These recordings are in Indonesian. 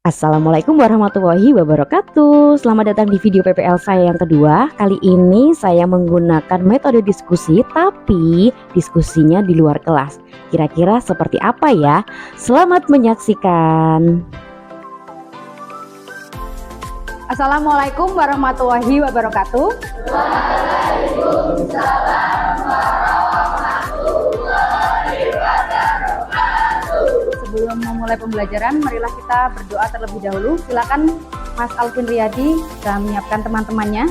Assalamualaikum warahmatullahi wabarakatuh. Selamat datang di video PPL saya yang kedua. Kali ini saya menggunakan metode diskusi, tapi diskusinya di luar kelas. Kira-kira seperti apa ya? Selamat menyaksikan. Assalamualaikum warahmatullahi wabarakatuh. Sebelum memulai pembelajaran, marilah kita berdoa terlebih dahulu. Silakan Mas Alvin Riyadi sudah menyiapkan teman-temannya.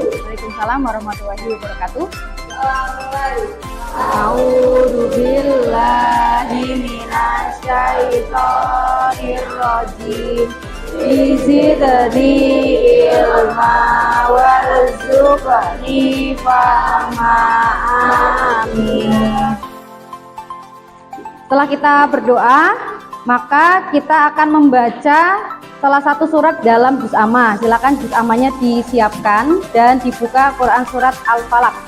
Waalaikumsalam warahmatullahi wabarakatuh. A'udzu billahi minasyaitonir rajim. Zidni ilma warzuqni fahma. Amin. Setelah kita berdoa, maka kita akan membaca salah satu surat dalam juz amma. Silakan juz ammanya disiapkan dan dibuka Quran surat Al-Falaq.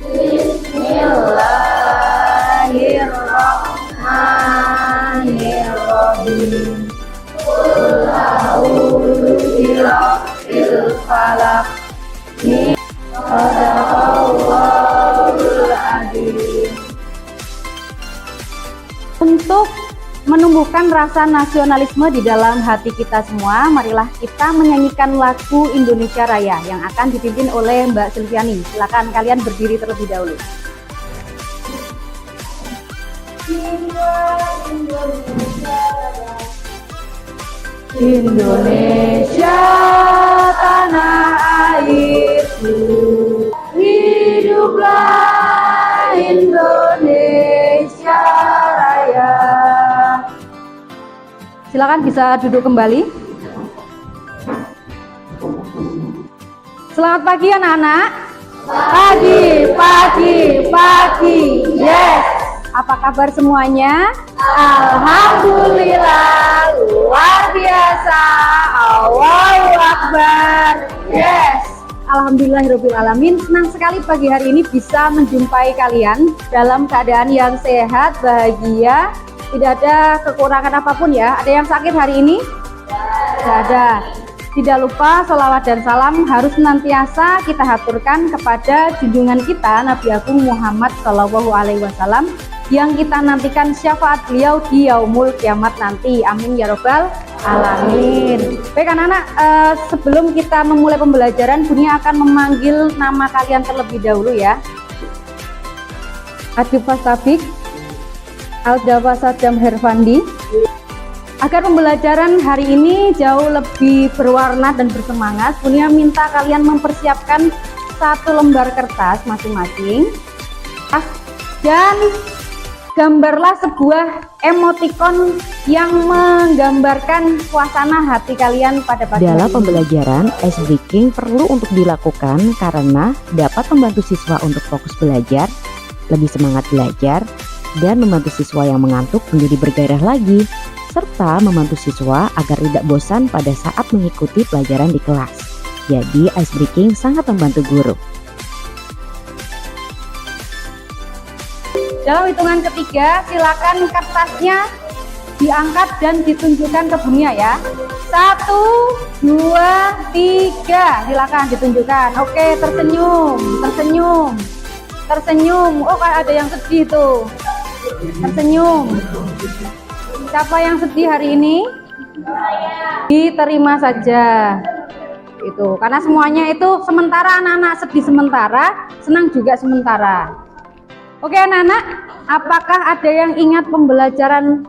Bismillahirrahmanirrahim. Qul a'udzu birabbil falaq. Shadaqallahul adzim. Untuk menumbuhkan rasa nasionalisme di dalam hati kita semua, marilah kita menyanyikan lagu Indonesia Raya yang akan dipimpin oleh Mbak Silviani. Silakan kalian berdiri terlebih dahulu. Indonesia tanah airku, hiduplah Indonesia Raya. Silakan bisa duduk kembali. Selamat pagi anak-anak. Pagi. Yes. Apa kabar semuanya? Alhamdulillah, luar biasa. Allahu Akbar. Yes. Alhamdulillahirrahmanirrahim. Senang sekali pagi hari ini bisa menjumpai kalian dalam keadaan yang sehat, bahagia, tidak ada kekurangan apapun ya. Ada yang sakit hari ini? Tidak ada. Tidak lupa sholawat dan salam harus senantiasa kita haturkan kepada junjungan kita Nabi Agung Muhammad SAW yang kita nantikan syafaat beliau di yaumul kiamat nanti. Amin ya robbal alamin. Baik anak-anak, sebelum kita memulai pembelajaran, Bunia akan memanggil nama kalian terlebih dahulu ya. Adib Fastabik, Aldawa Sadam Herfandi. Agar pembelajaran hari ini jauh lebih berwarna dan bersemangat, Bunia minta kalian mempersiapkan satu lembar kertas masing-masing dan gambarlah sebuah emoticon yang menggambarkan suasana hati kalian pada pagi hari ini. Dalam pembelajaran, ice breaking perlu untuk dilakukan karena dapat membantu siswa untuk fokus belajar, lebih semangat belajar, dan membantu siswa yang mengantuk menjadi bergairah lagi, serta membantu siswa agar tidak bosan pada saat mengikuti pelajaran di kelas. Jadi ice breaking sangat membantu guru. Dalam hitungan ketiga, silakan kertasnya diangkat dan ditunjukkan ke Bunia ya. 1, 2, 3. Silakan ditunjukkan. Oke, tersenyum. Oh, ada yang sedih tuh. Tersenyum. Siapa yang sedih hari ini? Saya. Diterima saja. Itu karena semuanya itu sementara, anak-anak sedih sementara, senang juga sementara. Oke anak-anak, apakah ada yang ingat pembelajaran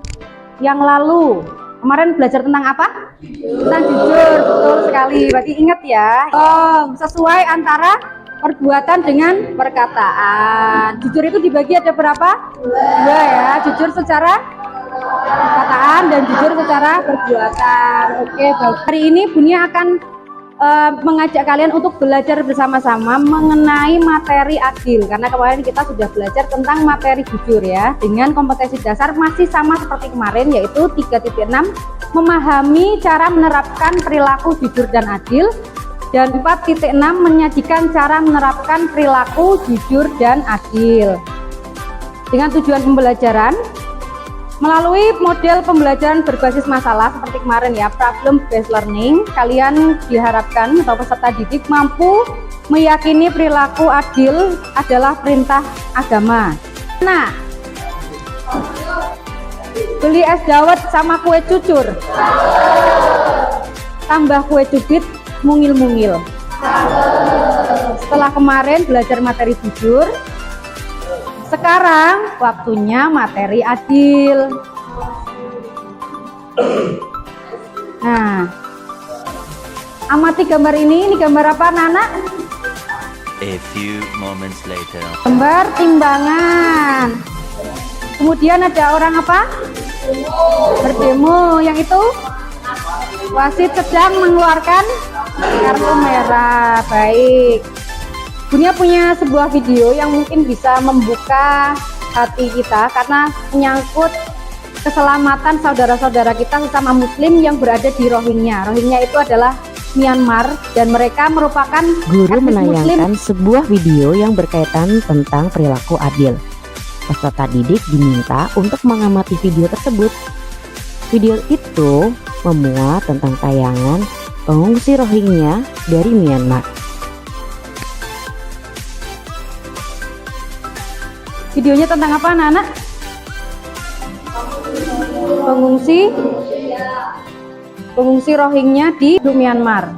yang lalu? Kemarin belajar tentang apa? Tentang jujur, betul sekali. Berarti ingat ya. Sesuai antara perbuatan dengan perkataan. Jujur itu dibagi ada berapa? 2 ya. Jujur secara perkataan dan jujur secara perbuatan. Oke, baik. Hari ini Bunia akan mengajak kalian untuk belajar bersama-sama mengenai materi adil, karena kemarin kita sudah belajar tentang materi jujur ya, dengan kompetensi dasar masih sama seperti kemarin, yaitu 3.6 memahami cara menerapkan perilaku jujur dan adil, dan 4.6 menyajikan cara menerapkan perilaku jujur dan adil. Dengan tujuan pembelajaran melalui model pembelajaran berbasis masalah seperti kemarin ya, problem based learning, kalian diharapkan atau peserta didik mampu meyakini perilaku adil adalah perintah agama. Nah, beli es dawet sama kue cucur, tambah kue cubit mungil-mungil. Setelah kemarin belajar materi jujur, sekarang waktunya materi adil. Nah, amati gambar ini gambar apa Nana? A few moments later. Gambar timbangan. Kemudian ada orang apa? Berdemo. Yang itu wasit sedang mengeluarkan kartu merah. Baik. Bunia punya sebuah video yang mungkin bisa membuka hati kita karena menyangkut keselamatan saudara-saudara kita sesama muslim yang berada di Rohingya. Rohingya itu adalah Myanmar dan mereka merupakan Guru menayangkan sebuah video yang berkaitan tentang perilaku adil. Peserta didik diminta untuk mengamati video tersebut. Video itu memuat tentang tayangan pengungsi Rohingya dari Myanmar. Videonya tentang apa anak-anak? Pengungsi Rohingya di Myanmar.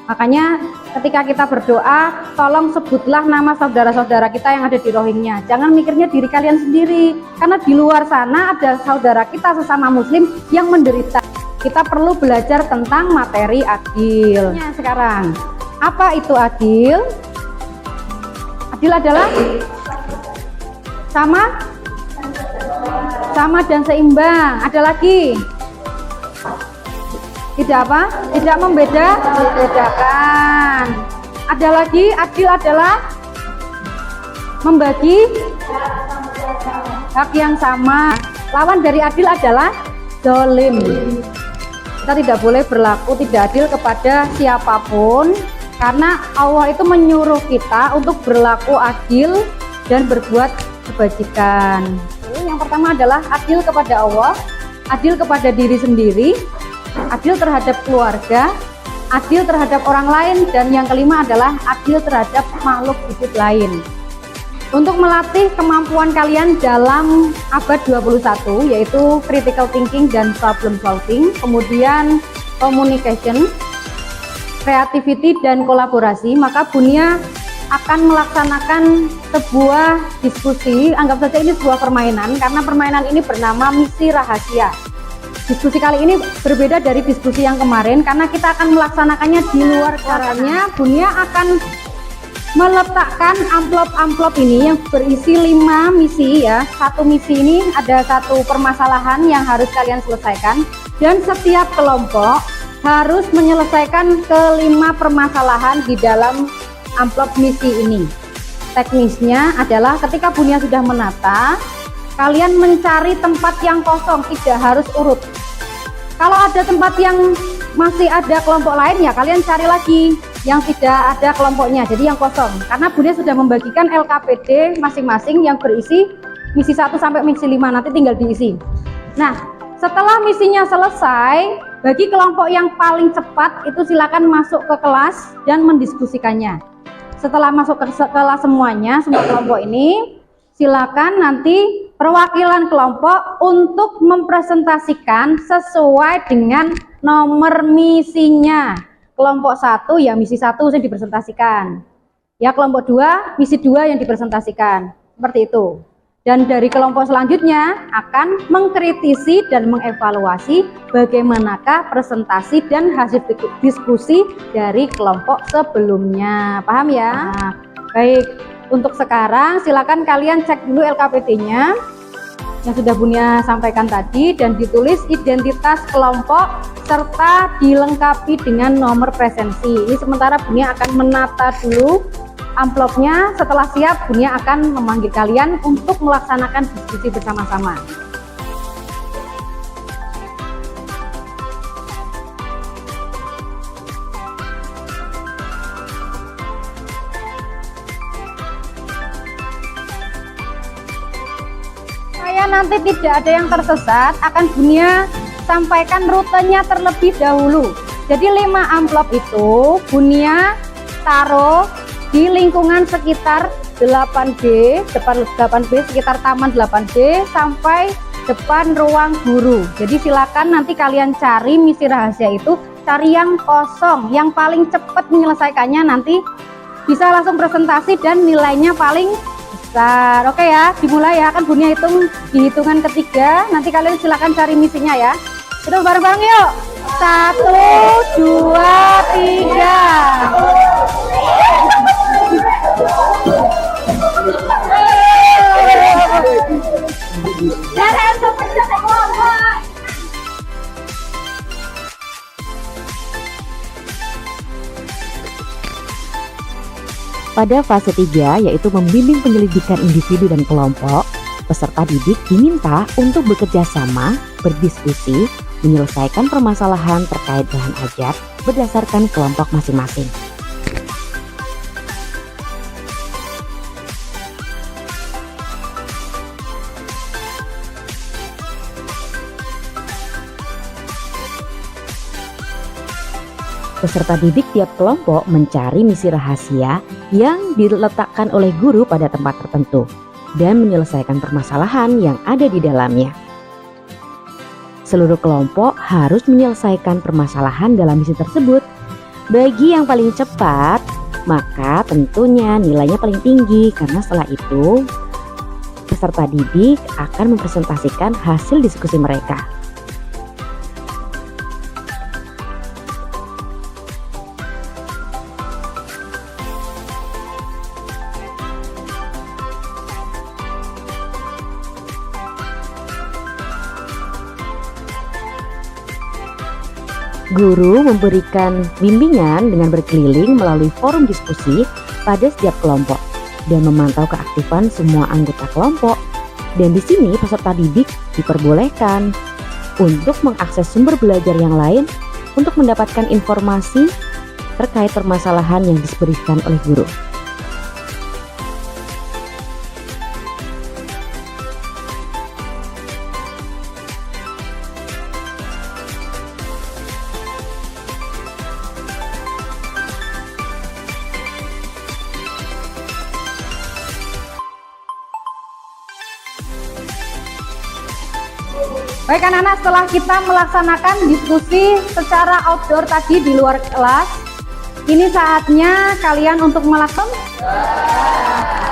Makanya ketika kita berdoa, tolong sebutlah nama saudara-saudara kita yang ada di Rohingya. Jangan mikirnya diri kalian sendiri, karena di luar sana ada saudara kita sesama muslim yang menderita. Kita perlu belajar tentang materi adil. Sekarang, apa itu adil? Adil adalah sama dan seimbang. Ada lagi? Tidak apa? Tidak membedakan. Ada lagi, adil adalah membagi hak yang sama. Lawan dari adil adalah zalim. Kita tidak boleh berlaku tidak adil kepada siapapun, karena Allah itu menyuruh kita untuk berlaku adil dan berbuat kebajikan. Yang pertama adalah adil kepada Allah, adil kepada diri sendiri, adil terhadap keluarga, adil terhadap orang lain, dan yang kelima adalah adil terhadap makhluk hidup lain. Untuk melatih kemampuan kalian dalam abad 21, yaitu critical thinking dan problem solving, kemudian communication, creativity dan kolaborasi, maka Bunia akan melaksanakan sebuah diskusi. Anggap saja ini sebuah permainan, karena permainan ini bernama misi rahasia. Diskusi kali ini berbeda dari diskusi yang kemarin, karena kita akan melaksanakannya di luar. Caranya, Bunia akan meletakkan amplop-amplop ini yang berisi 5 misi ya. Satu misi ini ada satu permasalahan yang harus kalian selesaikan, dan setiap kelompok harus menyelesaikan kelima permasalahan di dalam amplop misi ini. Teknisnya adalah ketika Bunia sudah menata, kalian mencari tempat yang kosong, tidak harus urut. Kalau ada tempat yang masih ada kelompok lain, ya kalian cari lagi yang tidak ada kelompoknya, jadi yang kosong. Karena Bunia sudah membagikan LKPD masing-masing yang berisi misi 1 sampai misi 5, nanti tinggal diisi. Nah, setelah misinya selesai, bagi kelompok yang paling cepat itu silakan masuk ke kelas dan mendiskusikannya. Setelah masuk ke kelas semuanya, semua kelompok ini, silakan nanti perwakilan kelompok untuk mempresentasikan sesuai dengan nomor misinya. Kelompok 1 ya misi 1 yang dipresentasikan. Ya kelompok 2, misi 2 yang dipresentasikan. Seperti itu. Dan dari kelompok selanjutnya akan mengkritisi dan mengevaluasi bagaimanakah presentasi dan hasil diskusi dari kelompok sebelumnya. Paham ya? Nah, baik, untuk sekarang silakan kalian cek dulu LKPD-nya. yang sudah Bunia sampaikan tadi, dan ditulis identitas kelompok serta dilengkapi dengan nomor presensi. Ini sementara Bunia akan menata dulu amplopnya. Setelah siap, Bunia akan memanggil kalian untuk melaksanakan diskusi bersama-sama. Nanti tidak ada yang tersesat, akan Bunia sampaikan rutenya terlebih dahulu. Jadi 5 amplop itu Bunia taruh di lingkungan sekitar 8B, depan 8B, sekitar taman 8B sampai depan ruang guru. Jadi silakan nanti kalian cari misi rahasia itu, cari yang kosong, yang paling cepat menyelesaikannya nanti bisa langsung presentasi dan nilainya paling besar. Oke ya, dimulai ya, kan Bunia hitung di hitungan ketiga, nanti kalian silakan cari misinya ya. Kita bareng-bareng yuk. 1, 2, 3. Pada fase 3, yaitu membimbing penyelidikan individu dan kelompok, peserta didik diminta untuk bekerja sama, berdiskusi, menyelesaikan permasalahan terkait bahan ajar berdasarkan kelompok masing-masing. Peserta didik tiap kelompok mencari misi rahasia yang diletakkan oleh guru pada tempat tertentu dan menyelesaikan permasalahan yang ada di dalamnya. Seluruh kelompok harus menyelesaikan permasalahan dalam misi tersebut. Bagi yang paling cepat, maka tentunya nilainya paling tinggi, karena setelah itu peserta didik akan mempresentasikan hasil diskusi mereka. Guru memberikan bimbingan dengan berkeliling melalui forum diskusi pada setiap kelompok dan memantau keaktifan semua anggota kelompok. Dan di sini peserta didik diperbolehkan untuk mengakses sumber belajar yang lain untuk mendapatkan informasi terkait permasalahan yang diberikan oleh guru. Baik anak-anak, setelah kita melaksanakan diskusi secara outdoor tadi di luar kelas, ini saatnya kalian untuk melakukan.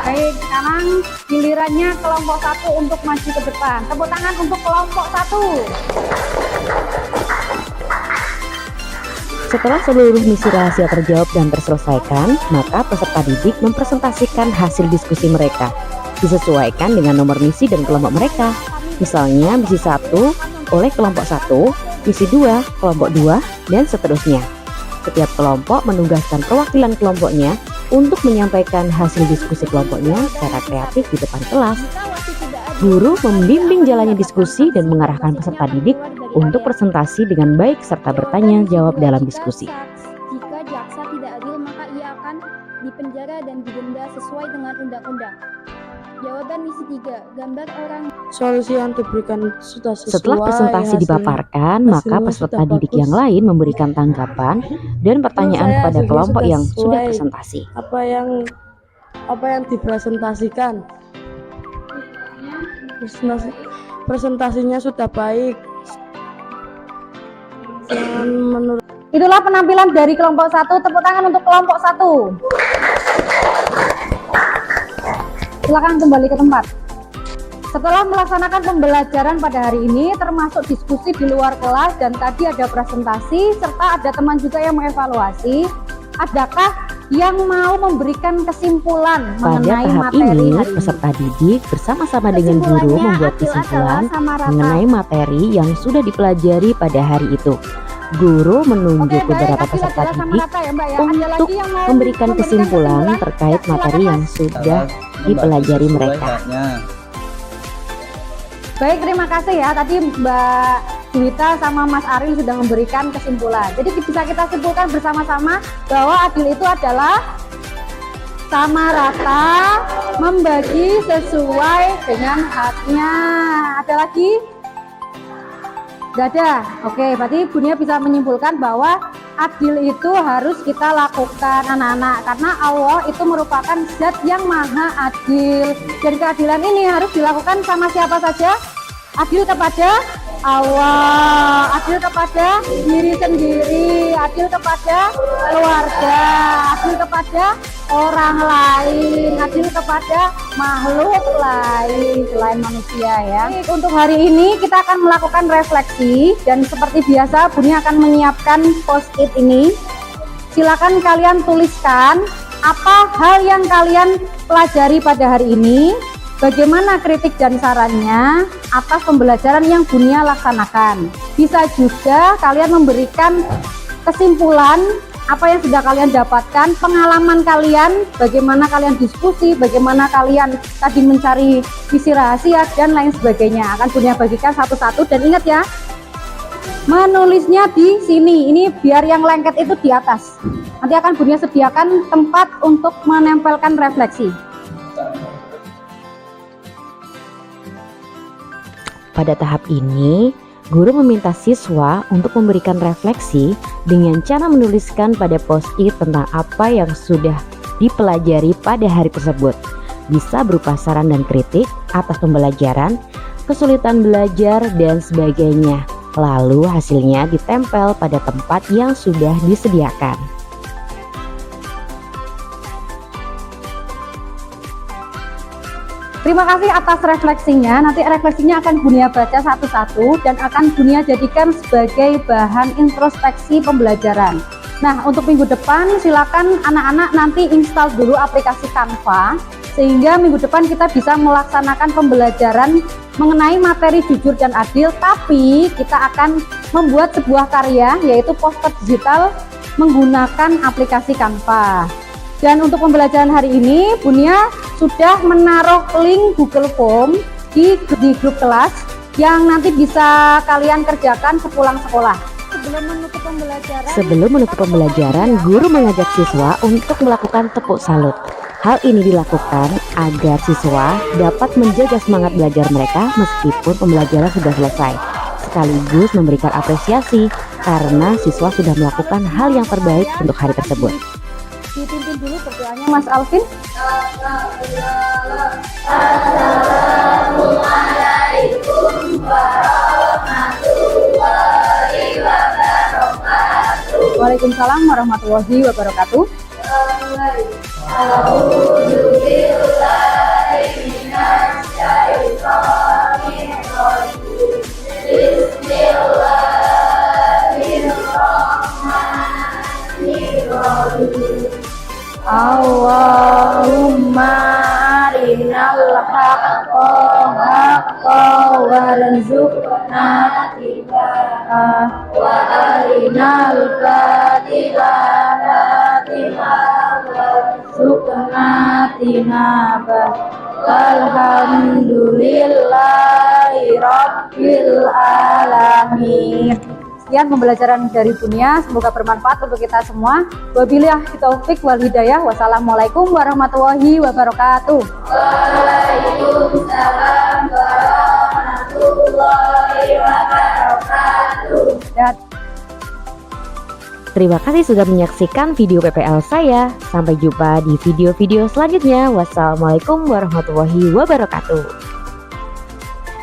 Baik, sekarang gilirannya kelompok 1 untuk maju ke depan. Tepuk tangan untuk kelompok 1. Setelah seluruh misi rahasia terjawab dan terselesaikan, maka peserta didik mempresentasikan hasil diskusi mereka, disesuaikan dengan nomor misi dan kelompok mereka. Misalnya misi 1 oleh kelompok 1, misi 2 kelompok 2, dan seterusnya. Setiap kelompok menugaskan perwakilan kelompoknya untuk menyampaikan hasil diskusi kelompoknya secara kreatif di depan kelas. Guru membimbing jalannya diskusi dan mengarahkan peserta didik untuk presentasi dengan baik serta bertanya jawab dalam diskusi. Jika jaksa tidak adil, maka ia akan dipenjara dan didenda sesuai dengan undang-undang. Jawaban misi 3, gambar orang. Solusi yang diberikan sudah sesuai. Setelah presentasi dipaparkan, maka peserta didik yang lain memberikan tanggapan dan pertanyaan kepada kelompok yang sudah presentasi. Apa yang dipresentasikan? Presentasinya sudah baik. Menurut Itulah penampilan dari kelompok 1. Tepuk tangan untuk kelompok 1. Silakan kembali ke tempat. Setelah melaksanakan pembelajaran pada hari ini, termasuk diskusi di luar kelas dan tadi ada presentasi serta ada teman juga yang mengevaluasi, adakah yang mau memberikan kesimpulan Pada mengenai tahap materi ini, hari ini. peserta didik bersama-sama dengan guru membuat kesimpulan mengenai materi yang sudah dipelajari pada hari itu. Guru menunjuk beberapa peserta didik untuk memberikan kesimpulan terkait materi yang sudah dipelajari mereka. Baik, terima kasih ya. Tadi Mbak Juwita sama Mas Ariel sudah memberikan kesimpulan. Jadi bisa kita simpulkan bersama-sama bahwa adil itu adalah sama rata, membagi sesuai dengan haknya. Ada lagi? Gak ada? Oke, berarti Bunia bisa menyimpulkan bahwa adil itu harus kita lakukan anak-anak, karena Allah itu merupakan zat yang maha adil, dan keadilan ini harus dilakukan sama siapa saja? Adil kepada Allah, adil kepada diri sendiri, adil kepada keluarga, adil kepada orang lain, adil kepada makhluk lain selain manusia ya. Untuk hari ini kita akan melakukan refleksi, dan seperti biasa Bunia akan menyiapkan post-it ini. Silakan kalian tuliskan apa hal yang kalian pelajari pada hari ini, bagaimana kritik dan sarannya atas pembelajaran yang Bunia laksanakan. Bisa juga kalian memberikan kesimpulan apa yang sudah kalian dapatkan, pengalaman kalian, bagaimana kalian diskusi, bagaimana kalian tadi mencari visi rahasia dan lain sebagainya. Akan Bunia bagikan satu-satu, dan ingat ya, menulisnya di sini. Ini biar yang lengket itu di atas. Nanti akan Bunia sediakan tempat untuk menempelkan refleksi. Pada tahap ini, guru meminta siswa untuk memberikan refleksi dengan cara menuliskan pada post-it tentang apa yang sudah dipelajari pada hari tersebut. Bisa berupa saran dan kritik atas pembelajaran, kesulitan belajar, dan sebagainya. Lalu hasilnya ditempel pada tempat yang sudah disediakan. Terima kasih atas refleksinya. Nanti refleksinya akan Bunia baca satu-satu dan akan Bunia jadikan sebagai bahan introspeksi pembelajaran. Nah, untuk minggu depan silakan anak-anak nanti install dulu aplikasi Canva, sehingga minggu depan kita bisa melaksanakan pembelajaran mengenai materi jujur dan adil, tapi kita akan membuat sebuah karya yaitu poster digital menggunakan aplikasi Canva. Dan untuk pembelajaran hari ini, Bunia sudah menaruh link Google Form di grup kelas yang nanti bisa kalian kerjakan sepulang sekolah. Sebelum menutup pembelajaran, guru mengajak siswa untuk melakukan tepuk salut. Hal ini dilakukan agar siswa dapat menjaga semangat belajar mereka meskipun pembelajaran sudah selesai, sekaligus memberikan apresiasi karena siswa sudah melakukan hal yang terbaik untuk hari tersebut. Dipimpin dulu berdoanya Mas Alvin. Assalamualaikum warahmatullahi wabarakatuh. Waalaikumsalam warahmatullahi wabarakatuh. Allahumma arinal haqqa haqqa warzuqna ittiba'ah wa arinal batila batila warzuqna tinabah. Walhamdulillahi rabbil alamin. Sekian pembelajaran dari Bunia, semoga bermanfaat untuk kita semua. Wabillahi taufik wal hidayah. Wassalamualaikum warahmatullahi wabarakatuh. Waalaikumsalam warahmatullahi wabarakatuh. Terima kasih sudah menyaksikan video PPL saya. Sampai jumpa di video-video selanjutnya. Wassalamualaikum warahmatullahi wabarakatuh.